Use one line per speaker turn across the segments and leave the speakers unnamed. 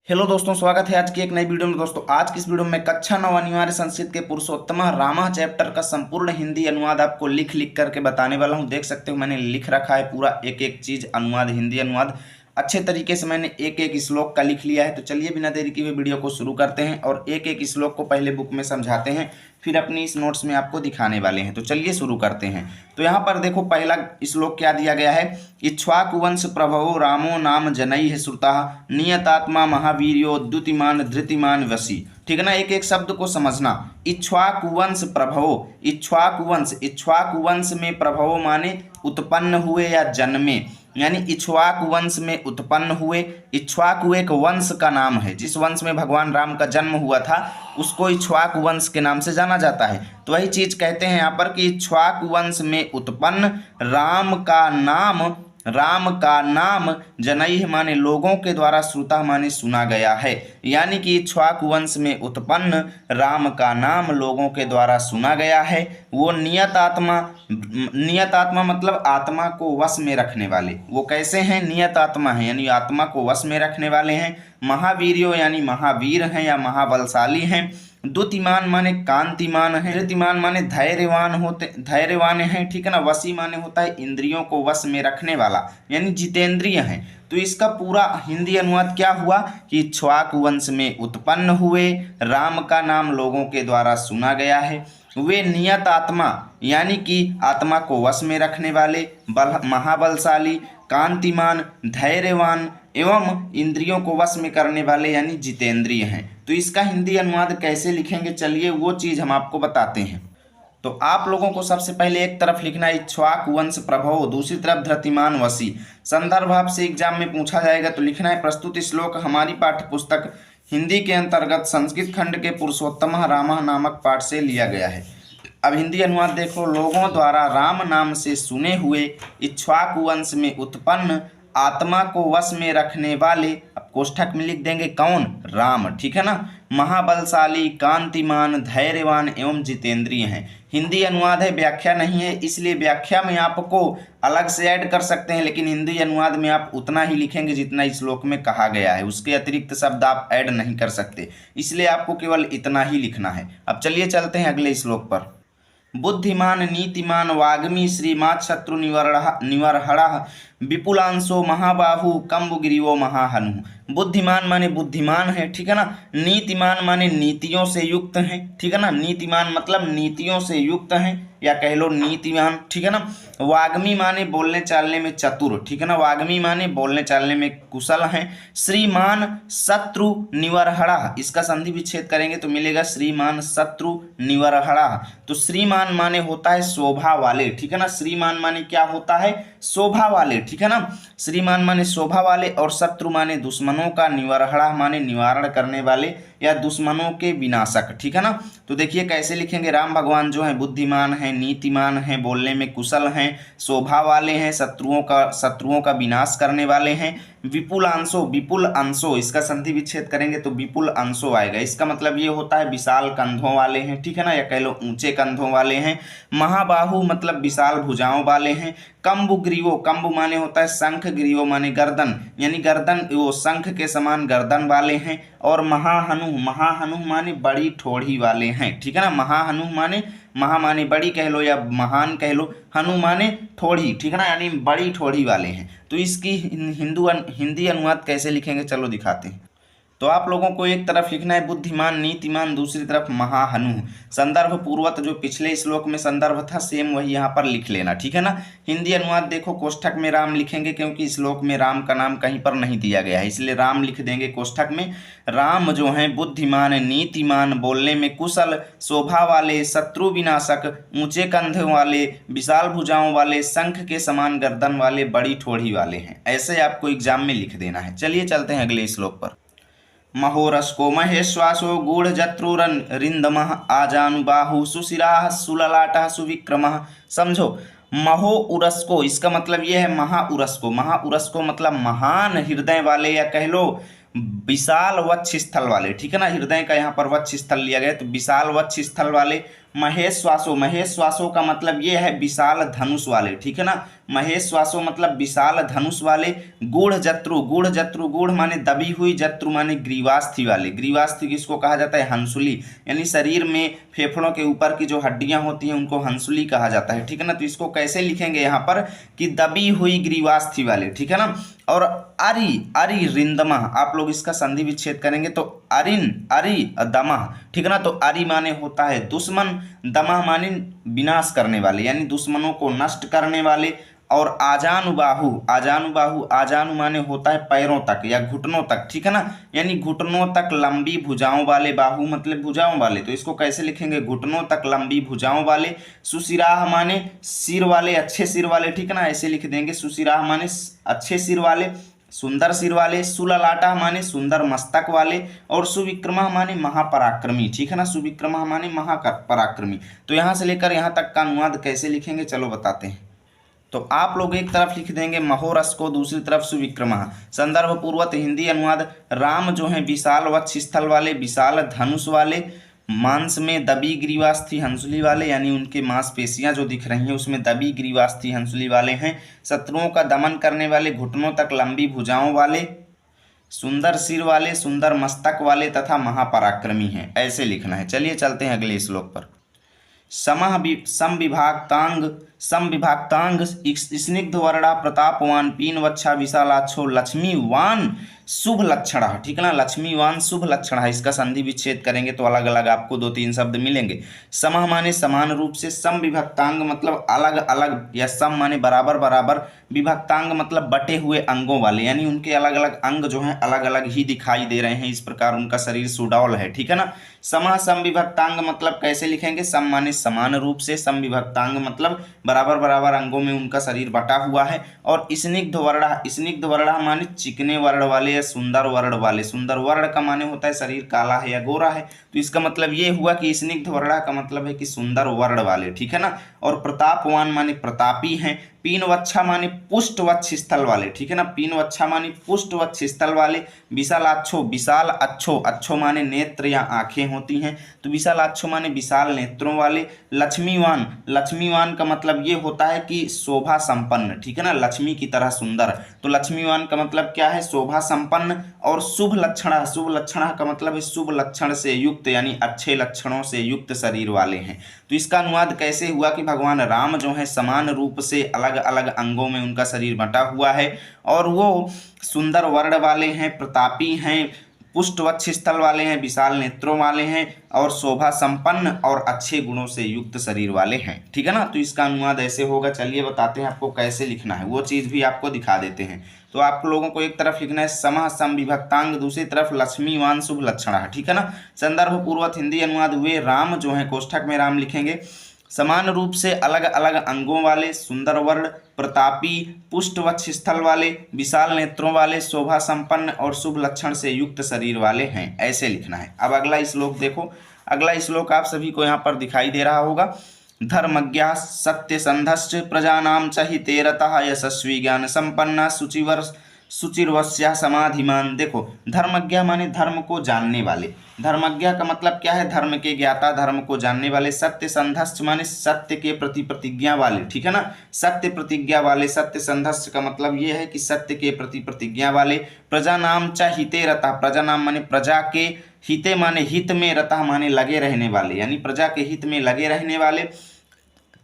Hello दोस्तों, स्वागत है आज की एक नई वीडियो में। दोस्तों आज की इस वीडियो में कक्षा 9 अनिवार्य संस्कृत के पुरुषोत्तम रामा चैप्टर का संपूर्ण हिंदी अनुवाद आपको लिख लिख करके बताने वाला हूं। देख सकते हो मैंने लिख रखा है पूरा एक एक चीज, अनुवाद, हिंदी अनुवाद अच्छे तरीके से मैंने एक एक श्लोक का लिख लिया है। तो चलिए बिना देरी किए वीडियो को शुरू करते हैं और एक एक श्लोक को पहले बुक में समझाते हैं, फिर अपनी इस नोट्स में आपको दिखाने वाले हैं। तो चलिए शुरू करते हैं। तो यहाँ पर देखो पहला श्लोक क्या दिया गया है। इक्ष्वाकुवंश प्रभवो रामो नाम जनैः श्रुतः नियतात्मा महावीर्यो द्युतिमान धृतिमान वशी। ठीक है ना, एक एक शब्द को समझना। इक्ष्वाकुवंश प्रभवो, इक्ष्वाकुवंश, इक्ष्वाकुवंश में प्रभवो माने उत्पन्न हुए या जन्मे, यानी इक्ष्वाकु वंश में उत्पन्न हुए। इक्ष्वाकु एक वंश का नाम है, जिस वंश में भगवान राम का जन्म हुआ था उसको इक्ष्वाकु वंश के नाम से जाना जाता है। तो वही चीज कहते हैं यहाँ पर कि इक्ष्वाकु वंश में उत्पन्न राम का नाम जनैः माने लोगों के द्वारा श्रुता माने सुना गया है। यानी कि इक्ष्वाकु वंश में उत्पन्न राम का नाम लोगों के द्वारा सुना गया है। वो नियतात्मा, नियतात्मा मतलब आत्मा को वश में रखने वाले। वो कैसे हैं? नियत आत्मा है, यानी आत्मा को वश में रखने वाले हैं। महावीर्यो यानी महावीर हैं या महाबलशाली हैं। द्युतिमान माने कांतिमान है। धृतिमान माने धैर्यवान होते, धैर्यवान है। ठीक है ना। वशी माने होता है इंद्रियों को वश में रखने वाला, यानी जितेंद्रिय है। तो इसका पूरा हिंदी अनुवाद क्या हुआ कि इक्ष्वाकु वंश में उत्पन्न हुए, राम का नाम लोगों के द्वारा सुना गया है। वे नियत आत्मा यानी कि आत्मा को वश में रखने वाले, महाबलशाली, कांतिमान, धैर्यवान एवं इंद्रियों को वश में करने वाले यानी जितेंद्रिय हैं। तो इसका हिंदी अनुवाद कैसे लिखेंगे, चलिए वो चीज हम आपको बताते हैं। तो आप लोगों को सबसे पहले एक तरफ लिखना है इक्ष्वाकु वंश प्रभव, दूसरी तरफ धृतिमान वशी। संदर्भ आपसे एग्जाम में पूछा जाएगा तो लिखना है प्रस्तुत श्लोक हमारी पाठ्य पुस्तक हिंदी के अंतर्गत संस्कृत खंड के पुरुषोत्तम रामा नामक पाठ से लिया गया है। अब हिंदी अनुवाद देखो। लोगों द्वारा राम नाम से सुने हुए इक्ष्वाकु वंश में उत्पन्न आत्मा को वश में रखने वाले, अब कोष्ठक में लिख देंगे कौन? राम। ठीक है ना। महाबलशाली, कांतिमान, धैर्यवान एवं जितेंद्रिय हैं। हिंदी अनुवाद है, व्याख्या नहीं है, इसलिए व्याख्या में आपको अलग से ऐड कर सकते हैं, लेकिन हिंदी अनुवाद में आप उतना ही लिखेंगे जितना इस श्लोक में कहा गया है। उसके अतिरिक्त शब्द आप ऐड नहीं कर सकते, इसलिए आपको केवल इतना ही लिखना है। अब चलिए चलते हैं अगले श्लोक पर। बुद्धिमान नीतिमान वाग्मी श्रीमात् शत्रु निवर्हणः विपुलांशो महाबाहु कम्बुगिरिवो महाहनु। बुद्धिमान माने बुद्धिमान है, ठीक है ना। नीतिमान माने नीतियों से युक्त है, ठीक है ना। नीतिमान मतलब नीतियों से युक्त है या कह लो नीतिमान, ठीक है ना। वाग्मी माने बोलने चालने में चतुर, ठीक है ना। वाग्मी माने बोलने चालने में कुशल है। श्रीमान शत्रु निवर्हणः, इसका संधि विच्छेद करेंगे तो मिलेगा श्रीमान शत्रु निवर्हणः। तो श्रीमान माने होता है शोभा वाले, ठीक है ना। श्रीमान माने क्या होता है? शोभा वाले, ठीक है ना। श्रीमान माने शोभा वाले और शत्रु माने दुश्मनों का, निवर्हणः माने निवारण करने वाले या दुश्मनों के विनाशक, ठीक है ना। तो देखिए कैसे लिखेंगे। राम भगवान जो है बुद्धिमान है, नीतिमान है, बोलने में कुशल हैं, शोभा वाले हैं, शत्रुओं का विनाश करने वाले हैं। विपुल अंशो, विपुल अंशो, इसका संधि विच्छेद करेंगे तो विपुल अंशो आएगा। इसका मतलब ये होता है विशाल कंधों वाले हैं, ठीक है ना, या कह लो ऊंचे कंधों वाले हैं। महाबाहु मतलब विशाल भुजाओं वाले हैं। कम्बु ग्रीवो, कम्बु माने होता है शंख, ग्रीवो माने गर्दन, यानी गर्दन वो शंख के समान गर्दन वाले हैं। और महाहनु, महाहनु माने बड़ी ठोड़ी वाले हैं, ठीक है ना। महाहनु माने, महा माने बड़ी कह लो या महान कह लो, हनु माने ठोड़ी, ठीक है ना, यानी बड़ी ठोड़ी वाले हैं। तो इसकी हिंदी अनुवाद कैसे लिखेंगे चलो दिखाते हैं। तो आप लोगों को एक तरफ लिखना है बुद्धिमान नीतिमान, दूसरी तरफ महाहनु। संदर्भ पूर्वत जो पिछले श्लोक में संदर्भ था सेम वही यहाँ पर लिख लेना, ठीक है ना। हिंदी अनुवाद देखो कोष्ठक में राम लिखेंगे क्योंकि श्लोक में राम का नाम कहीं पर नहीं दिया गया है, इसलिए राम लिख देंगे कोष्ठक में। राम जो है बुद्धिमान, नीतिमान, बोलने में कुशल, शोभा वाले, शत्रु विनाशक, ऊंचे कंधों वाले, विशाल भुजाओं वाले, शंख के समान गर्दन वाले, बड़ी ठोड़ी वाले हैं। ऐसे आपको एग्जाम में लिख देना है। चलिए चलते हैं अगले श्लोक पर। महोरस्को महेश्वासो गूढ़जत्रुरन रिंदमः आजानुबाहु सुशिराः सुललाटः सुविक्रमः। समझो, महो उरस्को इसका मतलब ये है महाउरस्को। महाउरस्को मतलब महान हृदय वाले या कह लो विशाल वक्ष स्थल वाले, ठीक है ना। हृदय का यहाँ पर वक्ष स्थल लिया गया तो विशाल वक्ष स्थल वाले, महेश्वासो, महेश्वासो का मतलब ये है विशाल धनुष वाले, ठीक है ना। महेश्वासो मतलब विशाल धनुष वाले। गूढ़ जत्रु, गूढ़ जत्रु, गूढ़ माने दबी हुई, जत्रु माने ग्रीवास्थि वाले। ग्रीवास्थि किसको कहा जाता है? हंसुली, यानी शरीर में फेफड़ों के ऊपर की जो हड्डियां होती हैं उनको हंसुली कहा जाता है, ठीक है ना। तो इसको कैसे लिखेंगे यहाँ पर कि दबी हुई ग्रीवास्थि वाले, ठीक है ना। और अरि, अरि रिंदमा, आप लोग इसका संधि विच्छेद करेंगे तो अरिन, अरि दमह, ठीक है ना। तो अरि माने होता है दुश्मन, दमह माने विनाश करने वाले, यानी दुश्मनों को नष्ट करने वाले। और आजानुबाहु, आजानुबाहु, आजानु माने होता है पैरों तक या घुटनों तक, ठीक है ना, यानी घुटनों तक लंबी भुजाओं वाले, बाहु मतलब भुजाओं वाले, तो इसको कैसे लिखेंगे? घुटनों तक लंबी भुजाओं वाले। सुशिराह माने सिर वाले, अच्छे सिर वाले, ठीक है ना, ऐसे लिख देंगे। सुशिराह माने अच्छे सिर वाले, सुंदर सिर वाले। सुललाटा माने सुंदर मस्तक वाले। और सुविक्रमः माने महापराक्रमी, ठीक है ना, सुविक्रमः माने महापराक्रमी। तो यहाँ से लेकर यहाँ तक का अनुवाद कैसे लिखेंगे, चलो बताते हैं। तो आप लोग एक तरफ लिख देंगे महोरस को, दूसरी तरफ सुविक्रमः। संदर्भ पूर्वक हिंदी अनुवाद, राम जो है विशाल वक्ष स्थल वाले, विशाल धनुष वाले, मांस में दबी ग्रीवास्थि हंसुली वाले, यानी उनके मांसपेशियां जो दिख रही हैं उसमें दबी ग्रीवास्थि हंसुली वाले हैं। शत्रुओं का दमन करने वाले, घुटनों तक लंबी भुजाओं वाले, सुंदर सिर वाले, सुंदर मस्तक वाले तथा महापराक्रमी हैं, ऐसे लिखना है। चलिए चलते हैं अगले श्लोक पर। समविभाक्तांग, समविभाक्तांग स्निग्ध वर्णा प्रतापवान पीन वच्छा विशालाक्षो लक्ष्मीवान शुभ लक्षण, ठीक है ना, लक्ष्मीवान शुभ लक्षण। इसका संधि विच्छेद करेंगे तो अलग अलग आपको 2-3 शब्द मिलेंगे। समः माने समान रूप से, सम विभक्तांग मतलब अलग अलग, या सम माने बराबर बराबर, विभक्तांग मतलब बटे हुए अंगों वाले, यानी उनके अलग अलग अंग जो हैं अलग अलग ही दिखाई दे रहे हैं, इस प्रकार उनका शरीर सुडौल है, ठीक है ना। समः सम विभक्तांग मतलब कैसे लिखेंगे? सम माने समान रूप से, सम विभक्तांग मतलब बराबर बराबर अंगों में उनका शरीर बटा हुआ है। और स्निग्ध वर्णा, स्निग्ध वर्णा माने चिकने वर्ण वाले या सुंदर वर्ण वाले। सुंदर वर्ण का माने होता है शरीर काला है या गोरा है, तो इसका मतलब ये हुआ कि स्निग्ध वर्णा का मतलब है कि सुंदर वर्ण वाले, ठीक है ना। और प्रतापवान माने प्रतापी हैं। पीनवच्छा माने पुष्ट वक्ष स्थल वाले, ठीक है ना, पीनवच्छा माने पुष्ट वक्ष स्थल वाले। विशालाक्षो, विशाल अच्छो, अच्छो माने नेत्र या आंखें होती हैं, तो विशालाक्षो माने विशाल नेत्रों वाले। लक्ष्मीवान, लक्ष्मीवान का मतलब ये होता है कि शोभा संपन्न, ठीक है ना, लक्ष्मी की तरह सुंदर, तो लक्ष्मीवान का मतलब क्या है? शोभा संपन्न। और शुभ लक्षण, शुभ लक्षण का मतलब है शुभ लक्षण से युक्त, यानी अच्छे लक्षणों से युक्त शरीर वाले हैं। तो इसका अनुवाद कैसे हुआ कि भगवान राम जो है समान रूप से अलग अलग अंगों में उनका शरीर बटा हुआ है, और वो सुंदर वर्ण वाले हैं, प्रतापी हैं, पुष्ट वक्ष स्थल वाले हैं, विशाल नेत्रों वाले हैं, और शोभा संपन्न और अच्छे गुणों से युक्त शरीर वाले हैं, ठीक है ना। तो इसका अनुवाद ऐसे होगा। चलिए बताते हैं आपको कैसे लिखना है, वो चीज़ भी आपको दिखा देते हैं। तो आप लोगों को एक तरफ लिखना है समः सम विभक्तांग, दूसरी तरफ लक्ष्मीवान शुभ लक्षण, ठीक है ना। संदर्भ पूर्वक हिंदी अनुवाद हुए, राम जो है कोष्ठक में राम लिखेंगे, समान रूप से अलग अलग अंगों वाले, सुंदर वर्ण, प्रतापी, पुष्ट वक्ष स्थल वाले, विशाल नेत्रों वाले, शोभा संपन्न और शुभ लक्षण से युक्त शरीर वाले हैं, ऐसे लिखना है। अब अगला श्लोक देखो, अगला श्लोक आप सभी को यहाँ पर दिखाई दे रहा होगा। धर्मज्ञा सत्यसंधश्च प्रजानां च हिते रतः यशस्वी ज्ञान संपन्ना शुचिर्वस्या समाधिमान। देखो, धर्मज्ञा माने धर्म को जानने वाले, धर्मज्ञा का मतलब क्या है? धर्म के ज्ञाता, धर्म को जानने वाले। सत्य संधश्च माने सत्य के प्रति प्रतिज्ञा वाले, ठीक है ना, सत्य प्रतिज्ञा वाले। सत्य संधश्च का मतलब ये है कि सत्य के प्रति प्रतिज्ञा वाले। प्रजा नाम च हिते रता, प्रजा नाम माने प्रजा के, हिते माने हित में, रता माने लगे रहने वाले, यानी प्रजा के हित में लगे रहने वाले।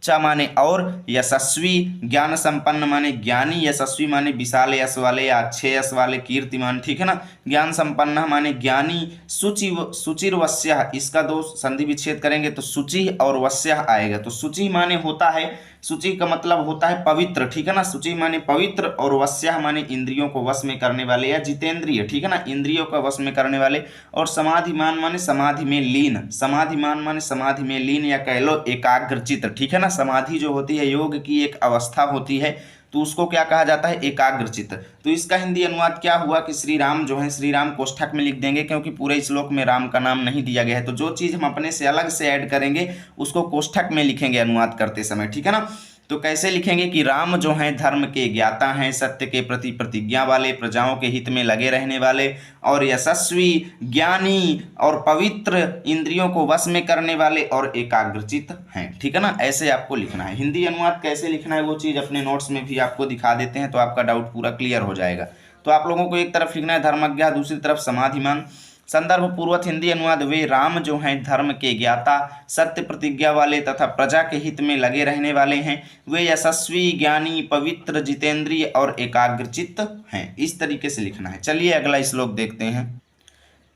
च माने और, यशस्वी, ज्ञान संपन्न माने ज्ञानी, यशस्वी माने विशाल यश वाले या अच्छे यश वाले, कीर्तिमान, ठीक है ना। ज्ञान संपन्न माने ज्ञानी। शुचिर्वस्यः, इसका दो संधि विच्छेद करेंगे तो शुचि और वस्यः आएगा। तो शुचि माने होता है, शुचि का मतलब होता है पवित्र, ठीक है ना, शुचि माने पवित्र, और वस्यः माने इंद्रियों को वश में करने वाले या जितेंद्रिय, ठीक है ना, इंद्रियों का वश में करने वाले। और समाधिमान माने समाधि में लीन, समाधिमान माने समाधि में लीन या कह लो एकाग्रचित, ठीक है ना। समाधि जो होती है योग की एक अवस्था होती है, तो उसको क्या कहा जाता है? एकाग्रचित। तो इसका हिंदी अनुवाद क्या हुआ कि श्री राम जो है, श्री राम कोष्ठक में लिख देंगे, क्योंकि पूरे श्लोक में राम का नाम नहीं दिया गया है, तो जो चीज़ हम अपने से अलग से ऐड करेंगे उसको कोष्ठक में लिखेंगे अनुवाद करते समय, ठीक है ना। तो कैसे लिखेंगे कि राम जो हैं धर्म के ज्ञाता हैं, सत्य के प्रति प्रतिज्ञा वाले, प्रजाओं के हित में लगे रहने वाले और यशस्वी, ज्ञानी और पवित्र, इंद्रियों को वश में करने वाले और एकाग्रचित हैं। ठीक है ना, ऐसे आपको लिखना है। हिंदी अनुवाद कैसे लिखना है वो चीज़ अपने नोट्स में भी आपको दिखा देते हैं, तो आपका डाउट पूरा क्लियर हो जाएगा। तो आप लोगों को एक तरफ लिखना है धर्मज्ञ, दूसरी तरफ समाधिमान। संदर्भ पूर्वक हिंदी अनुवाद, वे राम जो हैं धर्म के ज्ञाता, सत्य प्रतिज्ञा वाले तथा प्रजा के हित में लगे रहने वाले हैं। वे यशस्वी, ज्ञानी, पवित्र, जितेंद्रिय और एकाग्रचित्त हैं। इस तरीके से लिखना है। चलिए अगला श्लोक देखते हैं।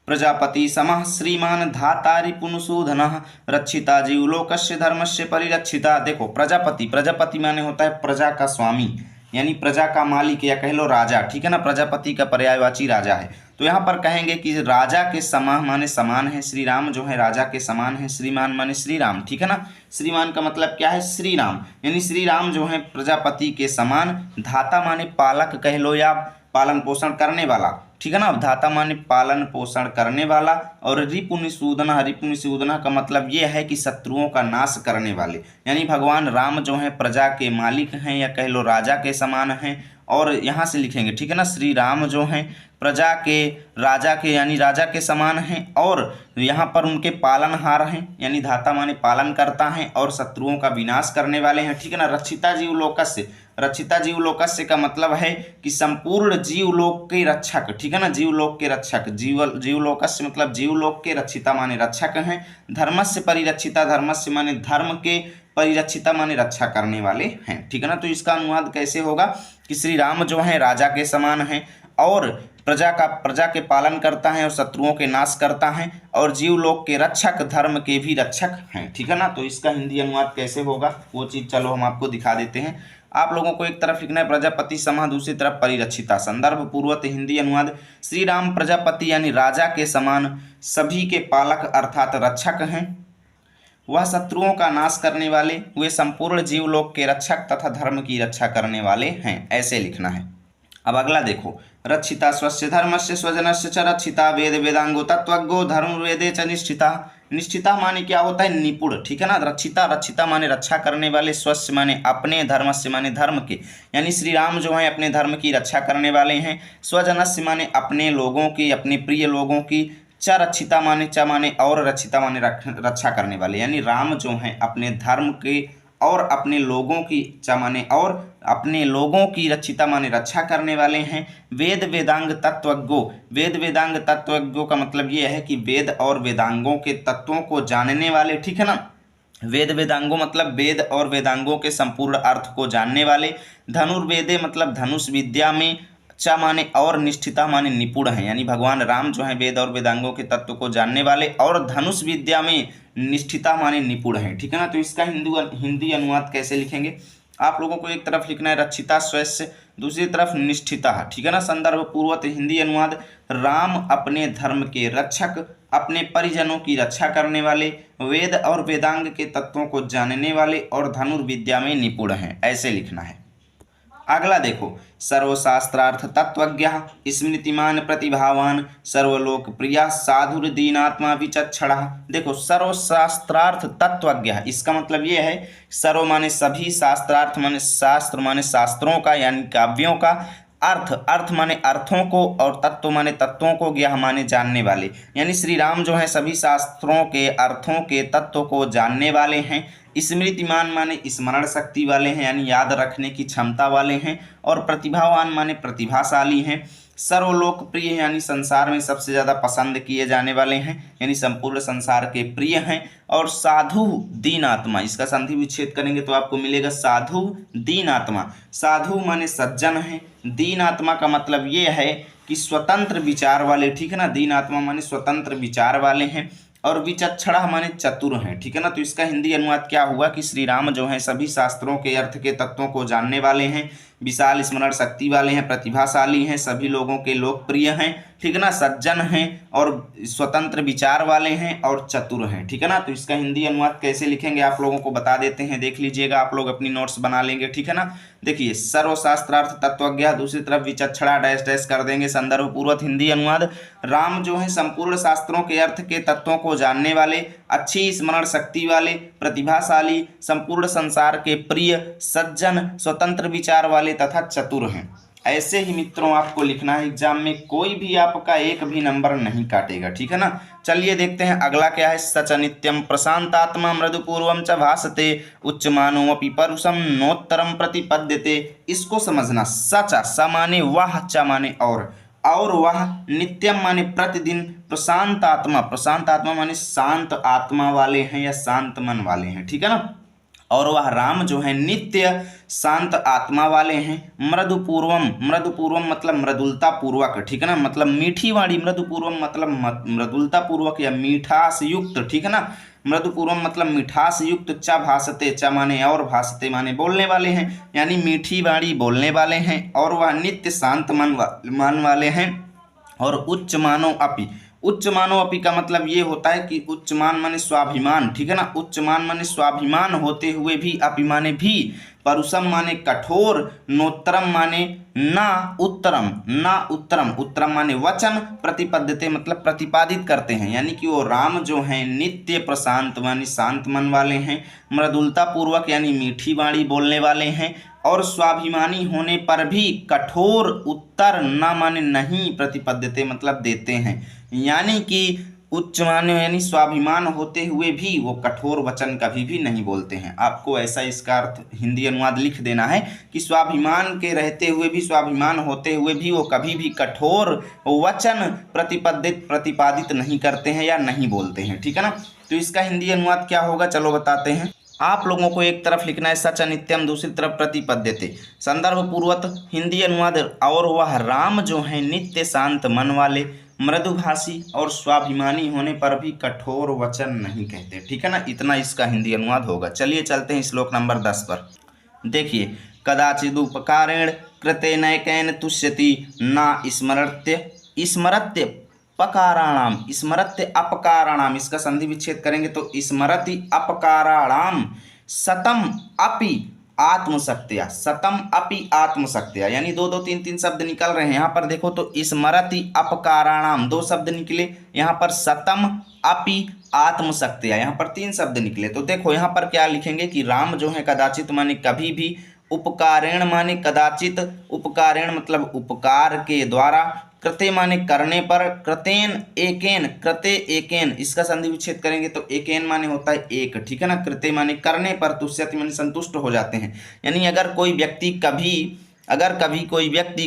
प्रजापति समः श्रीमान धाता रिपुनसूदनः रक्षिता जीवलोकस्य धर्मस्य परिरक्षिता। देखो प्रजापति, प्रजापति माने होता है प्रजा का स्वामी, यानी प्रजा का मालिक या कह लो राजा। ठीक है ना, प्रजापति का पर्यायवाची राजा है। तो यहाँ पर कहेंगे कि राजा के समान माने समान है, श्री राम जो है राजा के समान है, श्रीमान माने श्री राम। ठीक है ना, श्रीमान का मतलब क्या है, श्री राम, यानी श्री राम जो है प्रजापति के समान। धाता माने पालक कह लो या पालन पोषण करने वाला। ठीक है ना, धाता माने पालन पोषण करने वाला। और रिपुनिसूदना, रिपुनिसूदना का मतलब ये है कि शत्रुओं का नाश करने वाले, यानी भगवान राम जो हैं प्रजा के मालिक हैं या कह लो राजा के समान हैं। और यहाँ से लिखेंगे, ठीक है ना, श्री राम जो हैं प्रजा के, राजा के यानी राजा के समान हैं और यहाँ पर उनके पालनहार हैं, यानी धाता माने पालन करता है और शत्रुओं का विनाश करने वाले हैं। ठीक है ना, रक्षिता जीवलोकस्य, रक्षिता जीवलोकस्य का मतलब है कि संपूर्ण जीवलोक के रक्षक। ठीक है ना, जीवलोक के रक्षक, जीवलोकस्य मतलब जीवलोक के, रक्षिता माने रक्षक हैं। धर्मस्य परिरक्षिता, धर्मस्य माने धर्म के, परिरक्षिता माने रक्षा करने वाले हैं। ठीक है ना, तो इसका अनुवाद कैसे होगा कि श्री राम जो हैं राजा के समान हैं और प्रजा के पालन करता है और शत्रुओं के नाश करता है और जीवलोक के रक्षक, धर्म के भी रक्षक हैं। ठीक है ना, तो इसका हिंदी अनुवाद कैसे होगा वो चीज़ चलो हम आपको दिखा देते हैं। आप लोगों को एक तरफ लिखना है प्रजापति समः, दूसरी तरफ परिरक्षिता। संदर्भ पूर्वक हिंदी अनुवाद, श्री राम प्रजापति यानी राजा के समान, सभी के पालक अर्थात रक्षक हैं। वह शत्रुओं का नाश करने वाले, वे संपूर्ण जीवलोक के रक्षक तथा धर्म की रक्षा करने वाले हैं। ऐसे लिखना है। अब अगला देखो, रक्षिता स्वस्य धर्मस्य स्वजनस्य च रक्षिता, वेद वेदांगो तत्वज्ञो धर्मवेदे च निष्ठिता। निष्ठिता माने क्या होता है, निपुण। ठीक है ना, रक्षिता, रक्षिता माने रक्षा करने वाले, स्वस्य माने अपने, धर्मस्य माने धर्म के, यानी श्री राम जो हैं अपने धर्म की रक्षा करने वाले हैं। स्वजनस्य माने अपने लोगों की, अपने प्रिय लोगों की। च रक्षिता माने, च माने और, रक्षिता माने रक्षा करने वाले, यानी राम जो हैं अपने धर्म के और अपने लोगों की, च माने और, अपने लोगों की, रक्षिता माने रक्षा करने वाले हैं। वेद वेदांग तत्वज्ञो, वेद वेदांग तत्वज्ञों का मतलब ये है कि वेद और वेदांगों के तत्वों को जानने वाले। ठीक है ना, वेद वेदांगों मतलब वेद और वेदांगों के संपूर्ण अर्थ को जानने वाले। धनुर्वेदे मतलब धनुष विद्या में, च माने और, निष्ठिता माने निपुण है, यानी भगवान राम जो हैं वेद और वेदांगों के तत्व को जानने वाले और धनुष विद्या में निष्ठिता माने निपुण है। ठीक है ना, तो इसका हिंदी अनुवाद कैसे लिखेंगे, आप लोगों को एक तरफ लिखना है रक्षिता स्वस्य, दूसरी तरफ निष्ठिता। ठीक है ना, संदर्भ पूर्वक हिंदी अनुवाद, राम अपने धर्म के रक्षक, अपने परिजनों की रक्षा करने वाले, वेद और वेदांग के तत्वों को जानने वाले और धनुर्विद्या में निपुण हैं। ऐसे लिखना है। अगला देखो, सर्वशास्त्रार्थ तत्वज्ञ, स्मृतिमान प्रतिभावान, सर्वलोक प्रिया, साधुर्दीनात्मा विचक्षणः। देखो सर्वशास्त्रार्थ तत्वज्ञ, इसका मतलब ये है, सर्व माने सभी, शास्त्रार्थ माने शास्त्र माने शास्त्रों का यानी काव्यों का, अर्थ, अर्थ माने अर्थों को और तत्व माने तत्वों को, ज्ञ माने जानने वाले, यानी श्री राम जो है सभी शास्त्रों के अर्थों के तत्व को जानने वाले हैं। स्मृतिमान माने स्मरण शक्ति वाले हैं, यानी याद रखने की क्षमता वाले हैं। और प्रतिभावान माने प्रतिभाशाली हैं। सर्वलोकप्रिय यानी संसार में सबसे ज़्यादा पसंद किए जाने वाले हैं, यानी संपूर्ण संसार के प्रिय हैं। और साधु दीन आत्मा, इसका संधि विच्छेद करेंगे तो आपको मिलेगा साधु दीन आत्मा। साधु माने सज्जन हैं, दीन आत्मा का मतलब ये है कि स्वतंत्र विचार वाले। ठीक है ना, दीन आत्मा माने स्वतंत्र विचार वाले हैं। और विचक्षणा माने चतुर हैं। ठीक है ना, तो इसका हिंदी अनुवाद क्या हुआ कि श्री राम जो हैं सभी शास्त्रों के अर्थ के तत्वों को जानने वाले हैं, विशाल स्मरण शक्ति वाले हैं, प्रतिभाशाली हैं, सभी लोगों के लोकप्रिय हैं। ठीक है ना, सज्जन हैं और स्वतंत्र विचार वाले हैं और चतुर हैं। ठीक है ना, तो इसका हिंदी अनुवाद कैसे लिखेंगे आप लोगों को बता देते हैं, देख लीजिएगा, आप लोग अपनी नोट्स बना लेंगे। ठीक है ना, देखिए सर्वशास्त्रार्थ तत्वज्ञ, दूसरी तरफ विचक्षणा डैश डैश कर देंगे। संदर्भ पूर्वक हिंदी अनुवाद, राम जो है संपूर्ण शास्त्रों के अर्थ के तत्वों को जानने वाले अच्छी स्मरण शक्ति वाले, प्रतिभाशाली, संपूर्ण संसार के प्रिय, सज्जन, स्वतंत्र विचार वाले तथा चतुर हैं। ऐसे ही मित्रों आपको लिखना है एग्जाम में, कोई भी आपका एक भी नंबर नहीं काटेगा, ठीक है ना। चलिए देखते हैं अगला क्या है। सच नित्यम प्रशांतात्मा मृदुपूर्वम च भासते उच्चमानोऽपि परुषम नोत्तरम प्रतिपद्यते। इसको समझना, सच स माने वह, च माने और वह, नित्यम माने प्रतिदिन, प्रशांत आत्मा माने शांत आत्मा वाले हैं या शांत मन वाले हैं, ठीक है ना। और वह राम जो है नित्य शांत आत्मा वाले हैं। मृदुपूर्वम मतलब मृदुलता पूर्वक, ठीक है ना, मतलब मीठी वाणी। मृदुपूर्वम मतलब मृदुलता पूर्वक या मिठास युक्त, ठीक है ना। मृदुपूर्वम मतलब मिठास युक्त। च भासते, च माने और, भासते माने बोलने वाले हैं, यानी मीठी वाणी बोलने वाले हैं। और वह नित्य शांत मन वाले हैं। और उच्च मानो अपि का मतलब ये होता है कि उच्च मान माने स्वाभिमान, ठीक है ना। उच्च मान माने स्वाभिमान होते हुए भी, अपि माने भी, परुषम माने कठोर, नोत्तरम माने ना उत्तरम, उत्तरम माने वचन, प्रतिपद्यते मतलब प्रतिपादित करते हैं, यानी कि वो राम जो हैं नित्य प्रशांत माने शांत मन वाले हैं, मृदुलता पूर्वक यानी मीठी वाणी बोलने वाले हैं, और स्वाभिमानी होने पर भी कठोर, उत्तर ना माने नहीं, प्रतिपद्यते मतलब देते हैं, यानी कि उच्च माने यानी स्वाभिमान होते हुए भी वो कठोर वचन कभी भी नहीं बोलते हैं। आपको ऐसा इसका अर्थ हिंदी अनुवाद लिख देना है कि स्वाभिमान के रहते हुए भी, स्वाभिमान होते हुए भी वो कभी भी कठोर वचन प्रतिपादित नहीं करते हैं या नहीं बोलते हैं, ठीक है ना। तो इसका हिंदी अनुवाद क्या होगा, चलो बताते हैं। आप लोगों को एक तरफ लिखना है सच नित्यम, दूसरी तरफ प्रतिपद्यते। संदर्भ पूर्वक हिंदी अनुवाद, और वह राम जो है नित्य शांत मन वाले, मृदुभाषी और स्वाभिमानी होने पर भी कठोर वचन नहीं कहते, ठीक है ना। इतना इसका हिंदी अनुवाद होगा। चलिए चलते हैं श्लोक नंबर 10 पर। देखिए, कदाचिदुपकारेण कृते नैकेन तुष्यति ना स्मरत्य अपकाराणाम, इसका संधि विच्छेद करेंगे तो स्मरति अपकाराणाम सतम अपि आत्मशक्तिया, यानी दो दो तीन तीन शब्द निकल रहे हैं। यहाँ पर देखो तो स्मरति अपकाराणाम दो शब्द निकले, यहाँ पर सतम अपि आत्मशक्तिया यहाँ पर तीन शब्द निकले। तो देखो यहाँ पर क्या लिखेंगे कि राम जो है कदाचित माने कभी भी, उपकारेण माने कदाचित, उपकारेण मतलब उपकार के द्वारा, कृते माने करने पर, कृते एकेन इसका संधि विच्छेद करेंगे तो एकेन माने होता है एक, ठीक है ना। कृते माने करने पर, तुष्यति माने संतुष्ट हो जाते हैं, यानी अगर कोई व्यक्ति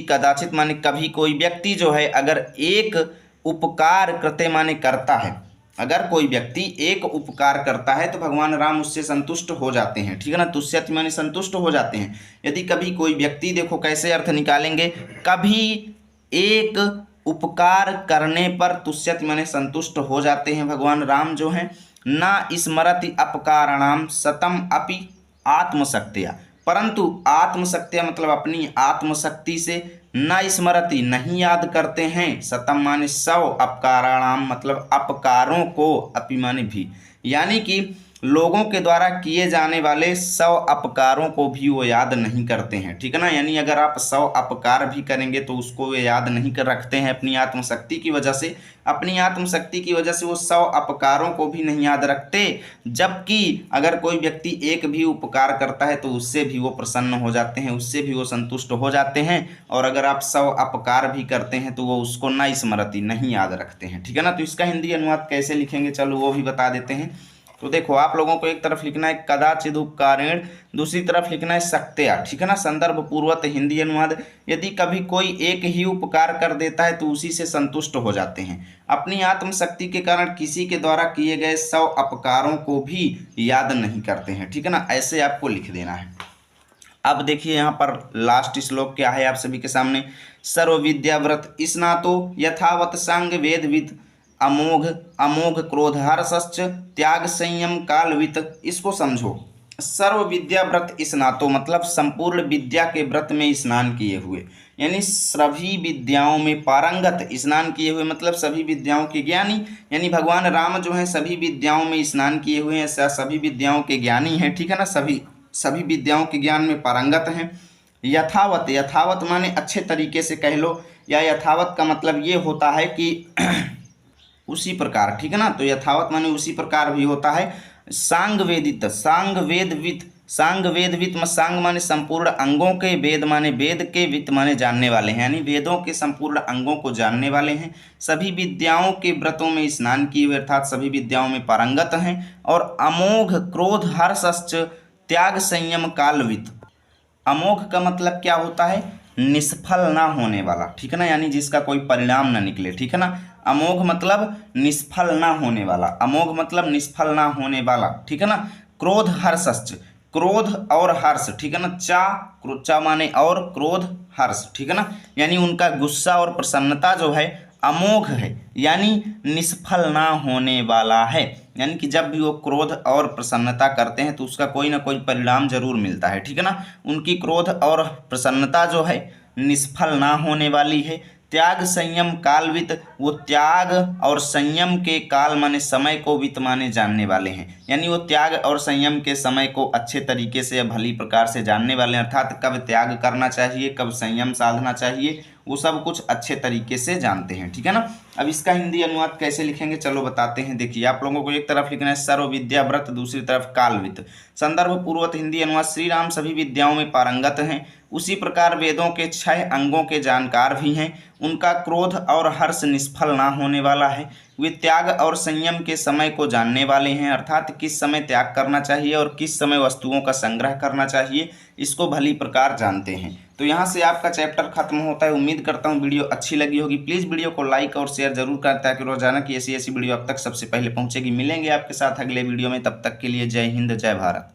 कदाचित माने कभी कोई व्यक्ति जो है अगर एक उपकार कृते माने करता है, अगर कोई व्यक्ति एक उपकार करता है तो भगवान राम उससे संतुष्ट हो जाते हैं, ठीक है ना। तुष्यति माने संतुष्ट हो जाते हैं। यदि कभी कोई व्यक्ति, देखो कैसे अर्थ निकालेंगे, कभी एक उपकार करने पर तुष्यति माने संतुष्ट हो जाते हैं भगवान राम जो हैं। ना स्मरति अपकाराणाम सतम अपि आत्मशक्तिया, परंतु आत्मशक्तिया मतलब अपनी आत्मशक्ति से, न स्मरति नहीं याद करते हैं, सतम माने 100, अपकाराणाम मतलब अपकारों को, अपि माने भी, यानी कि लोगों के द्वारा किए जाने वाले 100 अपकारों को भी वो याद नहीं करते हैं, ठीक है ना। यानी अगर आप 100 अपकार भी करेंगे तो उसको वे याद नहीं कर रखते हैं अपनी आत्मशक्ति की वजह से। वो 100 अपकारों को भी नहीं याद रखते। जबकि अगर कोई व्यक्ति एक भी उपकार करता है तो उससे भी वो प्रसन्न हो जाते हैं, उससे भी वो संतुष्ट हो जाते हैं। और अगर आप 100 अपकार भी करते हैं तो वो उसको न स्मरति नहीं याद रखते हैं, ठीक है ना। तो इसका हिंदी अनुवाद कैसे लिखेंगे, चलो वो भी बता देते हैं। तो देखो, आप लोगों को एक तरफ लिखना है कदाचिद उपकारेण, दूसरी तरफ लिखना है शक्त्या, ठीक है ना। संदर्भ पूर्वक हिंदी अनुवाद, यदि कभी कोई एक ही उपकार कर देता है तो उसी से संतुष्ट हो जाते हैं। अपनी आत्मशक्ति के कारण किसी के द्वारा किए गए 100 अपकारों को भी याद नहीं करते हैं, ठीक है ना। ऐसे आपको लिख देना है। अब देखिए यहाँ पर लास्ट श्लोक क्या है आप सभी के सामने। सर्व विद्याव्रत स्नातो यथावत सांग वेदविद अमोघ क्रोध हर्षश्च त्याग संयम कालवित। इसको समझो, सर्व विद्या व्रत स्नातो मतलब संपूर्ण विद्या के व्रत में स्नान किए हुए, यानी सभी विद्याओं में पारंगत। स्नान किए हुए मतलब सभी विद्याओं के ज्ञानी, यानी भगवान राम जो है सभी विद्याओं में स्नान किए हुए हैं, सभी विद्याओं के ज्ञानी हैं, ठीक है ना। सभी विद्याओं के ज्ञान में पारंगत हैं। यथावत माने अच्छे तरीके से कह लो, या यथावत का मतलब ये होता है कि उसी प्रकार, ठीक है ना। तो यथावत माने उसी प्रकार भी होता है। सांग वेदित, सांग वेद वित, सांग वेद वित में सांग माने संपूर्ण अंगों के, वेद माने वेद के, वित माने जानने वाले हैं, यानी वेदों के संपूर्ण अंगों को जानने वाले हैं। सभी विद्याओं के व्रतों में स्नान किए हुए, अर्थात सभी विद्याओं में पारंगत हैं। और अमोघ क्रोध हर्ष त्याग संयम कालवित, अमोघ का मतलब क्या होता है, निष्फल ना होने वाला, ठीक है ना, यानी जिसका कोई परिणाम ना निकले, ठीक है ना। अमोघ मतलब निष्फल ना होने वाला, अमोघ मतलब निष्फल ना होने वाला, ठीक है ना। क्रोध हर्ष, क्रोध और हर्ष, ठीक है ना, चा माने और, क्रोध हर्ष, ठीक है ना, यानी उनका गुस्सा और प्रसन्नता जो है अमोघ है, यानी निष्फल ना होने वाला है। यानी कि जब भी वो क्रोध और प्रसन्नता करते हैं तो उसका कोई ना कोई परिणाम जरूर मिलता है, ठीक है ना। उनकी क्रोध और प्रसन्नता जो है निष्फल ना होने वाली है। त्याग संयम कालवित, वो त्याग और संयम के काल माने समय को, वित माने जानने वाले हैं, यानी वो त्याग और संयम के समय को अच्छे तरीके से या भली प्रकार से जानने वाले हैं, अर्थात कब त्याग करना चाहिए, कब संयम साधना चाहिए, वो सब कुछ अच्छे तरीके से जानते हैं, ठीक है ना। अब इसका हिंदी अनुवाद कैसे लिखेंगे चलो बताते हैं। देखिए आप लोगों को एक तरफ लिखना है सर्व विद्या व्रत, दूसरी तरफ कालवित। संदर्भ पूर्वक हिंदी अनुवाद, श्री राम सभी विद्याओं में पारंगत हैं, उसी प्रकार वेदों के 6 अंगों के जानकार भी हैं। उनका क्रोध और हर्ष निष्फल ना होने वाला है। वे त्याग और संयम के समय को जानने वाले हैं, अर्थात किस समय त्याग करना चाहिए और किस समय वस्तुओं का संग्रह करना चाहिए, इसको भली प्रकार जानते हैं। तो यहाँ से आपका चैप्टर खत्म होता है। उम्मीद करता हूँ वीडियो अच्छी लगी होगी। प्लीज़ वीडियो को लाइक और शेयर जरूर करें ताकि रोजाना की ऐसी ऐसी वीडियो अब तक सबसे पहले पहुँचेगी। मिलेंगे आपके साथ अगले वीडियो में, तब तक के लिए जय हिंद जय भारत।